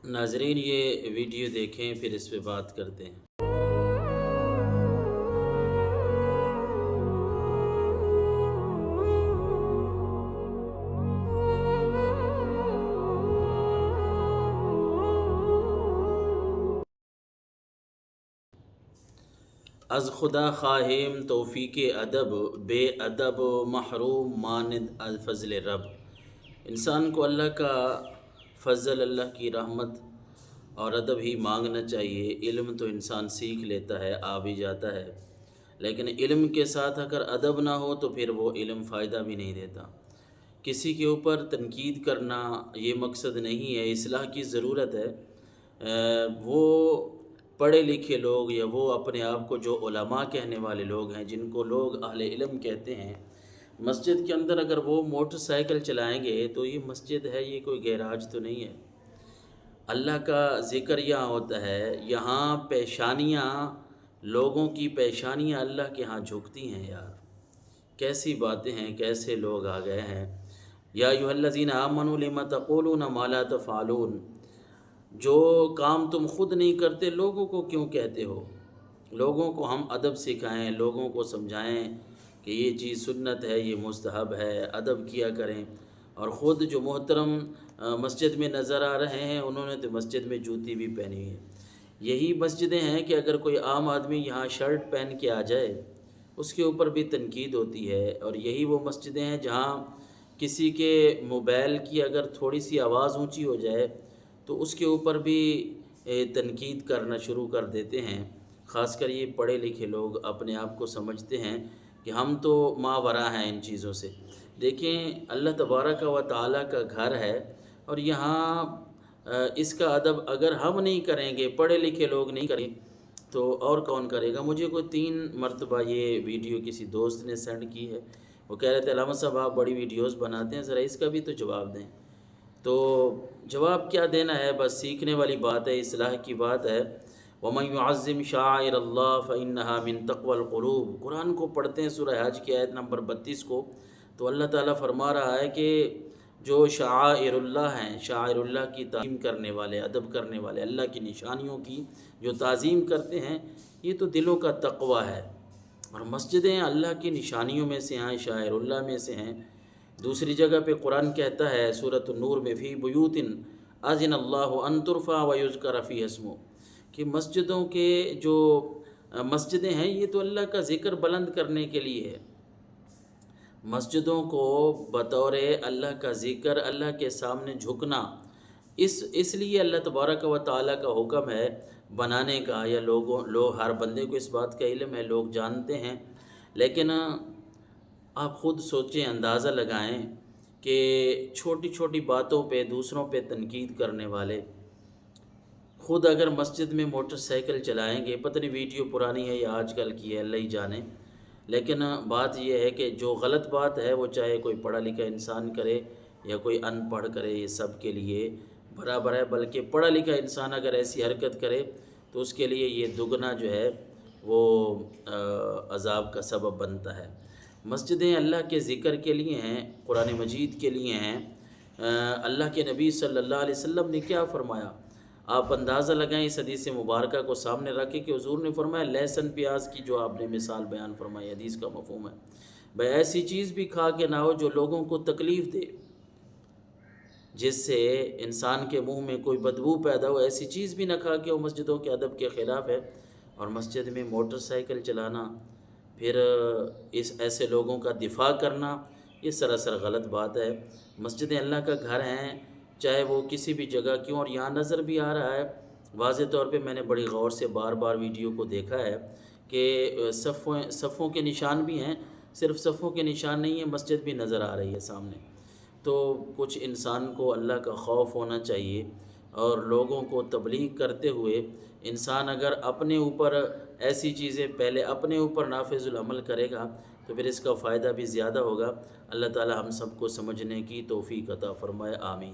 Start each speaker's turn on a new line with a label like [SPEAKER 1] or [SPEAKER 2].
[SPEAKER 1] ناظرین یہ ویڈیو دیکھیں پھر اس پہ بات کرتے ہیں۔ از خدا خواہیم توفیق ادب، بے ادب محروم ماند الفضل رب۔ انسان کو اللہ کا فضل، اللہ کی رحمت اور ادب ہی مانگنا چاہیے۔ علم تو انسان سیکھ لیتا ہے، آ بھی جاتا ہے، لیکن علم کے ساتھ اگر ادب نہ ہو تو پھر وہ علم فائدہ بھی نہیں دیتا۔ کسی کے اوپر تنقید کرنا یہ مقصد نہیں ہے، اصلاح کی ضرورت ہے۔ وہ پڑھے لکھے لوگ یا وہ اپنے آپ کو جو علماء کہنے والے لوگ ہیں، جن کو لوگ اہل علم کہتے ہیں، مسجد کے اندر اگر وہ موٹر سائیکل چلائیں گے تو یہ مسجد ہے، یہ کوئی گیراج تو نہیں ہے۔ اللہ کا ذکر یہاں ہوتا ہے، یہاں پیشانیاں، لوگوں کی پیشانیاں اللہ کے ہاں جھکتی ہیں۔ یار کیسی باتیں ہیں، کیسے لوگ آ گئے ہیں۔ یا ایھا الذین آمنوا لم تقولون ما لا تفعلون، جو کام تم خود نہیں کرتے لوگوں کو کیوں کہتے ہو۔ لوگوں کو ہم ادب سکھائیں، لوگوں کو سمجھائیں کہ یہ چیز سنت ہے، یہ مستحب ہے، ادب کیا کریں۔ اور خود جو محترم مسجد میں نظر آ رہے ہیں، انہوں نے تو مسجد میں جوتی بھی پہنی ہے۔ یہی مسجدیں ہیں کہ اگر کوئی عام آدمی یہاں شرٹ پہن کے آ جائے اس کے اوپر بھی تنقید ہوتی ہے۔ اور یہی وہ مسجدیں ہیں جہاں کسی کے موبائل کی اگر تھوڑی سی آواز اونچی ہو جائے تو اس کے اوپر بھی تنقید کرنا شروع کر دیتے ہیں۔ خاص کر یہ پڑھے لکھے لوگ اپنے آپ کو سمجھتے ہیں کہ ہم تو ماوراء ہیں ان چیزوں سے۔ دیکھیں اللہ تبارک و تعالیٰ کا گھر ہے، اور یہاں اس کا ادب اگر ہم نہیں کریں گے، پڑھے لکھے لوگ نہیں کریں تو اور کون کرے گا۔ مجھے کوئی 3 مرتبہ یہ ویڈیو کسی دوست نے سینڈ کی ہے، وہ کہہ رہے تھے علامہ صاحب آپ بڑی ویڈیوز بناتے ہیں، ذرا اس کا بھی تو جواب دیں۔ تو جواب کیا دینا ہے، بس سیکھنے والی بات ہے، اصلاح کی بات ہے۔ وَمَن يُعَظِّمْ شَعَائِرَ اللَّهِ فَإِنَّهَا مِن تَقْوَى الْقُلُوبِ، قرآن کو پڑھتے ہیں سورہ حج کی آیت نمبر 32 کو، تو اللہ تعالیٰ فرما رہا ہے کہ جو شعائر اللہ ہیں، شعائر اللہ کی تعظیم کرنے والے، ادب کرنے والے، اللہ کی نشانیوں کی جو تعظیم کرتے ہیں، یہ تو دلوں کا تقوی ہے۔ اور مسجدیں اللہ کی نشانیوں میں سے ہیں، شعائر اللہ میں سے ہیں۔ دوسری جگہ پہ قرآن کہتا ہے سورۃ النور میں فی بیوت اذن اللہ ان ترفع ویذکر فیہا اسمہ، کہ مسجدوں کے جو مسجدیں ہیں یہ تو اللہ کا ذکر بلند کرنے کے لیے ہے۔ مسجدوں کو بطور اللہ کا ذکر، اللہ کے سامنے جھکنا، اس لیے اللہ تبارک و تعالیٰ کا حکم ہے بنانے کا، یا لوگ ہر بندے کو اس بات کا علم ہے، لوگ جانتے ہیں، لیکن آپ خود سوچیں، اندازہ لگائیں کہ چھوٹی چھوٹی باتوں پہ دوسروں پہ تنقید کرنے والے خود اگر مسجد میں موٹر سائیکل چلائیں گے، پتہ نہیں ویڈیو پرانی ہے یا آج کل کی ہے، اللہ ہی جانے، لیکن بات یہ ہے کہ جو غلط بات ہے وہ چاہے کوئی پڑھا لکھا انسان کرے یا کوئی ان پڑھ کرے، یہ سب کے لیے برابر ہے۔ بلکہ پڑھا لکھا انسان اگر ایسی حرکت کرے تو اس کے لیے یہ دگنا جو ہے وہ عذاب کا سبب بنتا ہے۔ مسجدیں اللہ کے ذکر کے لیے ہیں، قرآن مجید کے لیے ہیں۔ اللہ کے نبی صلی اللہ علیہ وسلم نے کیا فرمایا، آپ اندازہ لگائیں اس حدیث مبارکہ کو سامنے رکھیں کہ حضور نے فرمایا لہسن پیاز کی جو آپ نے مثال بیان فرمائی، حدیث کا مفہوم ہے بھائی ایسی چیز بھی کھا کے نہ ہو جو لوگوں کو تکلیف دے، جس سے انسان کے منہ میں کوئی بدبو پیدا ہو، ایسی چیز بھی نہ کھا کے وہ مسجدوں کے ادب کے خلاف ہے۔ اور مسجد میں موٹر سائیکل چلانا، پھر ایسے لوگوں کا دفاع کرنا، یہ سراسر غلط بات ہے۔ مسجدیں اللہ کا گھر ہیں، چاہے وہ کسی بھی جگہ کیوں، اور یہاں نظر بھی آ رہا ہے واضح طور پہ، میں نے بڑی غور سے بار بار ویڈیو کو دیکھا ہے کہ صفوں کے نشان بھی ہیں، صرف صفوں کے نشان نہیں ہیں، مسجد بھی نظر آ رہی ہے سامنے۔ تو کچھ انسان کو اللہ کا خوف ہونا چاہیے، اور لوگوں کو تبلیغ کرتے ہوئے انسان اگر اپنے اوپر ایسی چیزیں پہلے اپنے اوپر نافذ العمل کرے گا تو پھر اس کا فائدہ بھی زیادہ ہوگا۔ اللہ تعالی ہم سب کو سمجھنے کی توفیق عطا فرمائے، آمین۔